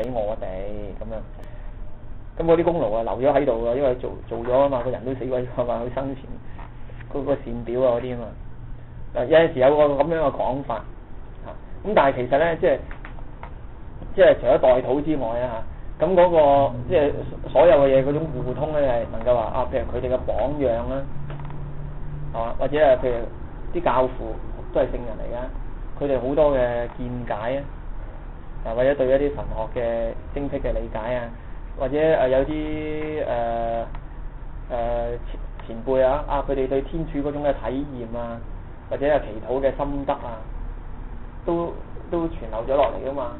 俾我哋咁樣。咁嗰啲功勞啊留咗喺度啊，因為做咗啊嘛，個人都死鬼咗嘛，佢生前嗰個善表啊嗰啲啊嘛。有陣時有個咁樣嘅講法嚇，咁但係其實咧，即係除咗代禱之外啊嚇，咁嗰個即係所有嘅嘢嗰種互通咧，係能夠話啊，譬如佢哋嘅榜樣啦，係嘛，或者係譬如啲教父都係聖人嚟㗎，佢哋好多嘅見解啊，或者對一啲神學嘅精辟嘅理解啊，或者有啲前輩啊，佢哋對天主嗰種嘅體驗啊，或者係祈禱嘅心得啊，都傳流咗落嚟噶嘛。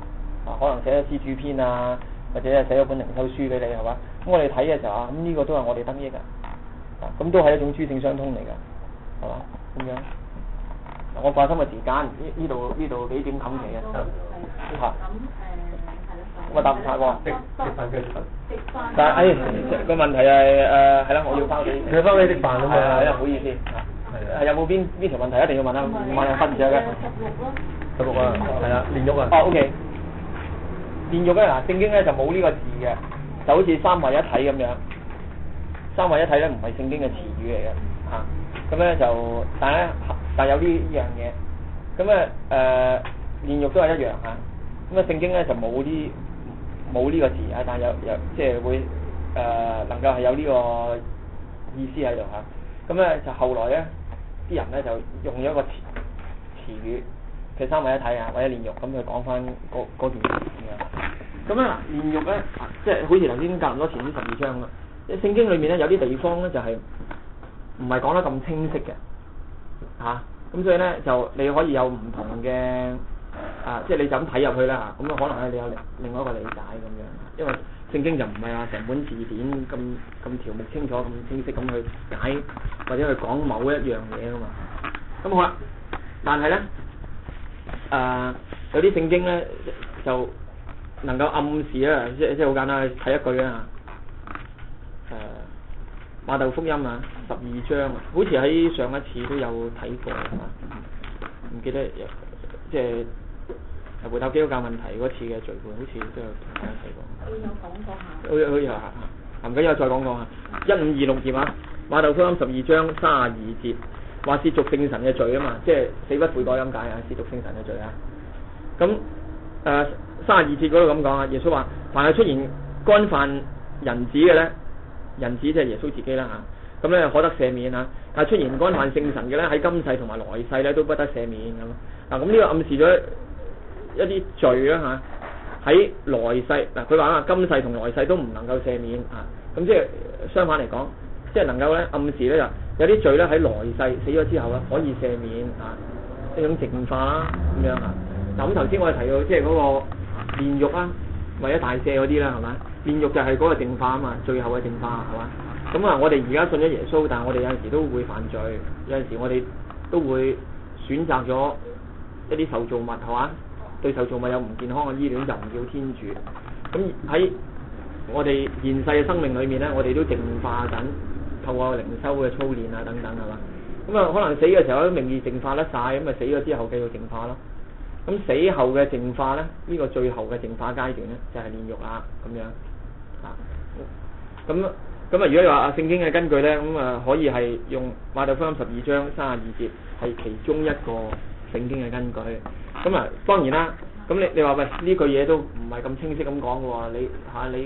可能寫咗詩主篇啊，或者係寫咗本靈修書俾你係嘛。咁我哋睇嘅時候咁呢個都係我哋得益㗎。咁都係一種諸聖相通嚟㗎，係嘛？咁樣。我掛心嘅時間，呢度幾點冚期啊？嚇。我答唔晒喎。但係個問題係係啦，我要翻去。你翻去食飯啊嘛？係啊，唔好意思。係有冇邊條問題一定要問啊？唔問就瞓唔著嘅。16啊，係啊，煉獄啊。OK。煉獄咧嗱，聖經咧就冇呢個字嘅，就好似三位一體咁樣。三位一體咧唔係聖經嘅詞語嚟嘅嚇，咁咧就但有呢樣嘢，咁咧煉獄都係一樣嚇，咁啊聖經咧就冇呢個字啊，但有即係會能夠係有呢個意思喺度嚇，咁咧就後來咧啲人咧就用咗一個詞語。佢三位一體啊，或者煉獄咁去講翻嗰件事咁樣。咁咧煉獄咧，即係好似頭先教咁多前啲12章啦。聖經裏面咧有啲地方咧就係唔係講得咁清晰嘅嚇，咁所以咧就你可以有唔同嘅即係你就咁睇入去啦嚇，咁可能咧你有另外一個理解咁樣。因為聖經就唔係話成本字典咁條目清楚、咁清晰咁去解或者去講某一樣嘢噶嘛。咁好啦，但係咧。有啲聖經咧就能夠暗示啊，即係好簡單，睇一句啊。馬竇福音啊，12章啊，好似喺上一次都有睇過唔記得即係回答基督教問題嗰次嘅聚會，好似都有同大家睇過。有講過下。好似唔緊要，再講下。1526頁啊，馬竇福音12章32節。話褻瀆聖神嘅罪啊嘛，即係死不悔改咁解啊，褻瀆聖神嘅罪啊。咁32節嗰度咁講啊，耶穌話：凡係出現干犯人子嘅咧，人子即係耶穌自己啦嚇，咁咧可得赦免啊。但係出現干犯聖神嘅咧，喺今世同埋來世咧都不得赦免咁。咁呢個暗示咗一啲罪啦嚇，喺來世嗱，佢話今世同來世都唔能夠赦免啊。咁即係相反嚟講，即係能夠咧暗示咧就。有啲罪咧喺來世死咗之後咧可以赦免啊，一種淨化啦咁樣啊。嗱咁頭先我哋提到即係嗰個煉獄啊，或者大赦嗰啲啦，係嘛？煉獄就係嗰個淨化啊嘛，最後嘅淨化係嘛？咁啊，我哋而家信咗耶穌，但係我哋有陣時都會犯罪，有陣時我哋都會選擇咗一啲受造物係嘛？對受造物有唔健康嘅依戀就唔叫天主。咁喺我哋現世嘅生命裏面咧，我哋都淨化緊。透過靈修嘅操練啊等等係嘛，咁啊可能死嘅時候都名義淨化得晒，咁啊死咗之後繼續淨化咯。咁死後嘅淨化咧，呢個最後嘅淨化階段咧就係煉獄啦咁樣啊。咁啊如果話聖經嘅根據咧，咁啊可以係用馬竇福音12章32節係其中一個聖經嘅根據。咁啊當然啦，咁你話喂呢句嘢都唔係咁清晰咁講嘅喎，你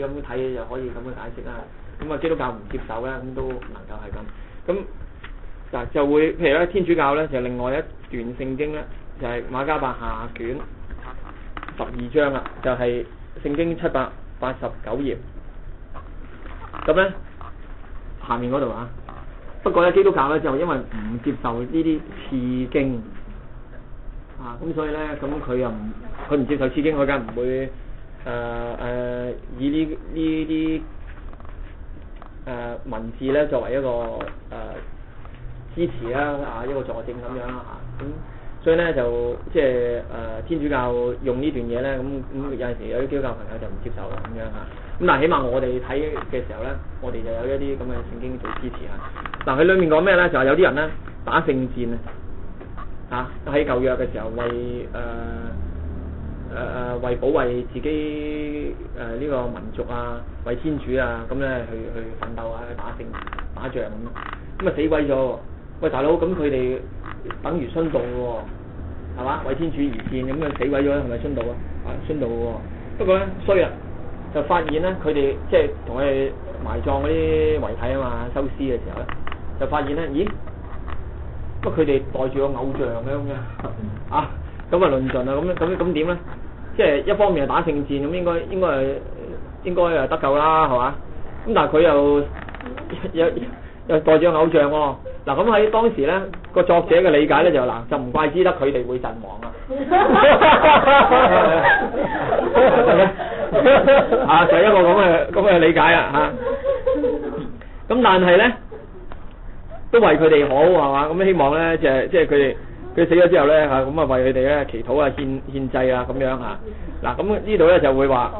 咁睇就可以咁樣解釋啦。咁啊，基督教唔接受咧，咁都能夠係咁。咁嗱就會，譬如咧，天主教咧就另外一段聖經咧，就係馬加伯下卷12章啦，就係聖經789頁。咁咧下面嗰度啊，不過咧基督教咧就因為唔接受呢啲次經啊，咁所以咧咁佢唔接受次經，佢梗係唔會以呢啲。文字咧作為一個支持啦一個佐證咁樣啦嚇，咁所以咧就即係天主教用呢段嘢咧，咁有陣時有啲基督教朋友就唔接受啦咁樣嚇，咁但係起碼我哋睇嘅時候咧，我哋就有一啲咁嘅聖經做支持嚇。嗱佢裡面講咩咧？就係有啲人咧打聖戰喺舊約嘅時候為為保衛自己呢個民族啊，為天主啊，咁咧去奮鬥啊，去打仗咁啊死鬼咗喎！喂大佬，咁佢哋等於殉道嘅喎，係嘛？為天主而戰，咁樣死鬼咗係咪殉道啊？殉道嘅喎。不過咧衰啊，就發現咧佢哋即係同佢哋埋葬嗰啲遺體啊嘛，收屍嘅時候咧，就發現咧，咦？乜佢哋帶住個偶像嘅咁樣啊？咁啊論盡啊！咁點咧？即係一方面係打聖戰，咁應該係得救啦，係嘛？咁但係佢又代住個偶像喎。嗱咁喺當時咧，個作者嘅理解咧就就唔怪之得佢哋會陣亡啦。啊，就係一個咁嘅理解啊嚇。咁但係咧，都為佢哋好係嘛？咁希望咧即係佢死咗之後咧嚇，咁啊為佢哋咧祈禱啊獻祭啊咁樣嚇。嗱咁呢度咧就會話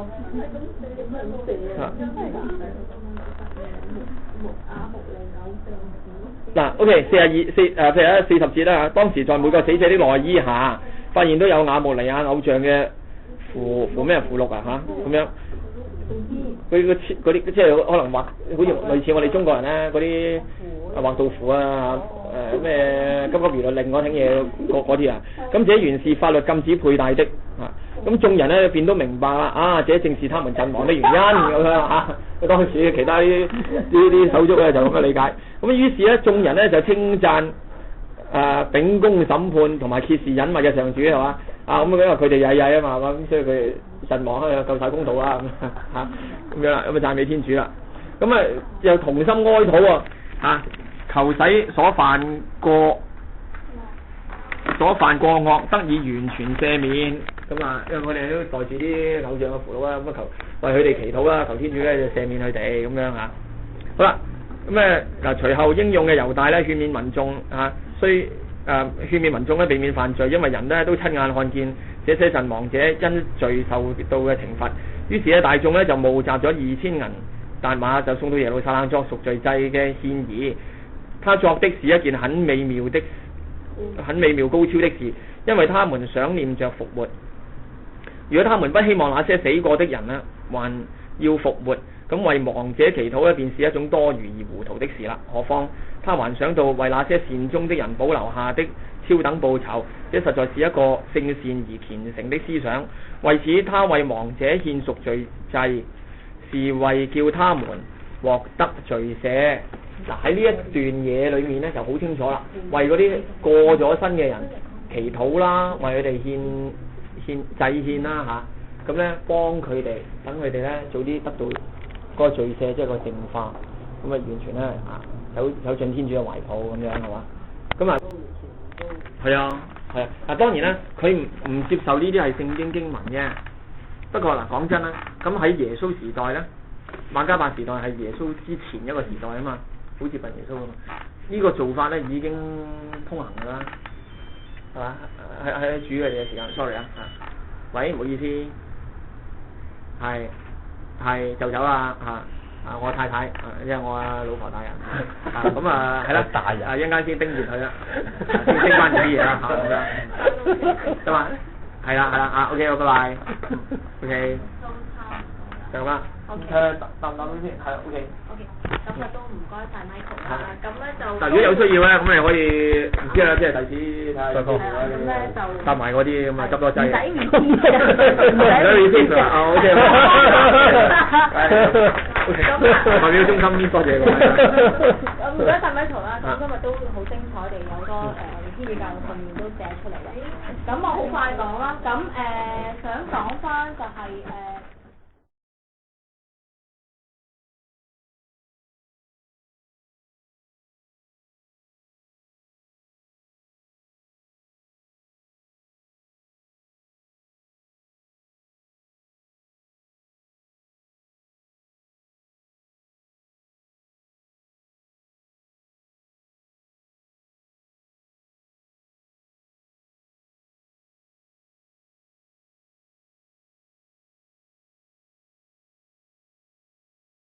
嗱 ，OK 40節啦嚇。當時在每個死者的內衣下，發現都有亞穆尼亞偶像嘅符錄啊嚇咁樣。佢嗰啲即係可能畫，好似類似我哋中國人咧嗰啲畫道符啊，咩急急如律令嗰啲嘢嗰啲啊，咁這原是法律禁止佩戴的啊。咁眾人咧便都明白啦，啊，這正是他們陣亡的原因咁樣嚇。當時其他啲手足咧就咁樣理解。咁於是咧眾人咧就稱讚秉公審判同埋揭示隱密嘅上主係嘛啊，咁因為佢哋曳啊嘛，咁所以佢陣亡咧夠晒公道啦咁咁樣啦，咁啊讚美天主啦。咁啊又同心哀禱喎嚇，求使所犯過惡得以完全赦免。咁啊，因為我哋都代住啲偶像嘅符籙啦，咁啊求為佢哋祈禱啦，求天主咧就赦免佢哋咁樣嚇。好啦，咁嗱隨後應用嘅猶大咧勸勉民眾嚇，勸勉民眾咧避免犯罪，因為人咧都親眼看見這些陣亡者因罪受到嘅懲罰。於是咧大眾咧就募集咗2000銀達馬，就送到耶路撒冷作贖罪祭嘅獻儀。他作的是一件很美妙高超的事，因為他們想念着復活。如果他們不希望那些死過的人呢還要復活，咁為亡者祈禱咧便是一種多餘而糊塗的事啦。何況他還想到為那些善終的人保留下的超等報酬，這實在是一個聖善而虔誠的思想。為此他為亡者獻贖罪祭，是為叫他們獲得罪赦。嗱喺呢一段嘢裏面咧就好清楚啦，為嗰啲過咗身嘅人祈禱啦，為佢哋獻祭獻啦嚇，咁咧幫佢哋，等佢哋咧早啲得到嗰個罪赦，即係個淨化，咁啊完全咧有進天主嘅懷抱咁樣係嘛？咁啊係啊，嗱當然咧佢唔接受呢啲係聖經經文嘅。不過嗱講真啦，咁喺耶穌時代咧，馬加伯時代係耶穌之前一個時代啊嘛，好接近耶穌啊嘛，呢個做法咧已經通行㗎啦，係嘛？喺主嘅時間 ，sorry 啊，喂，唔好意思，係就走啦嚇。我太太，因為我老婆大人，咁係啦，大人，一陣間先叮住佢啦，先叮翻啲嘢啦嚇咁樣，得嘛？係啦，OK， 拜拜 ，OK， 就咁啦。答先，係 OK。咁啊都唔該晒 Michael 啦，咁咧就嗱，如果有需要咧，咁你可以唔知啦，即係第時睇下。咁咧就搭埋嗰啲咁啊，執多劑。唔使 repeat 啊，OK。代表中心多謝。咁唔該晒 Michael 啦，咁今日都好精彩地有好多天主教嘅訓練都寫出嚟啦。咁我好快講啦，咁想講翻就係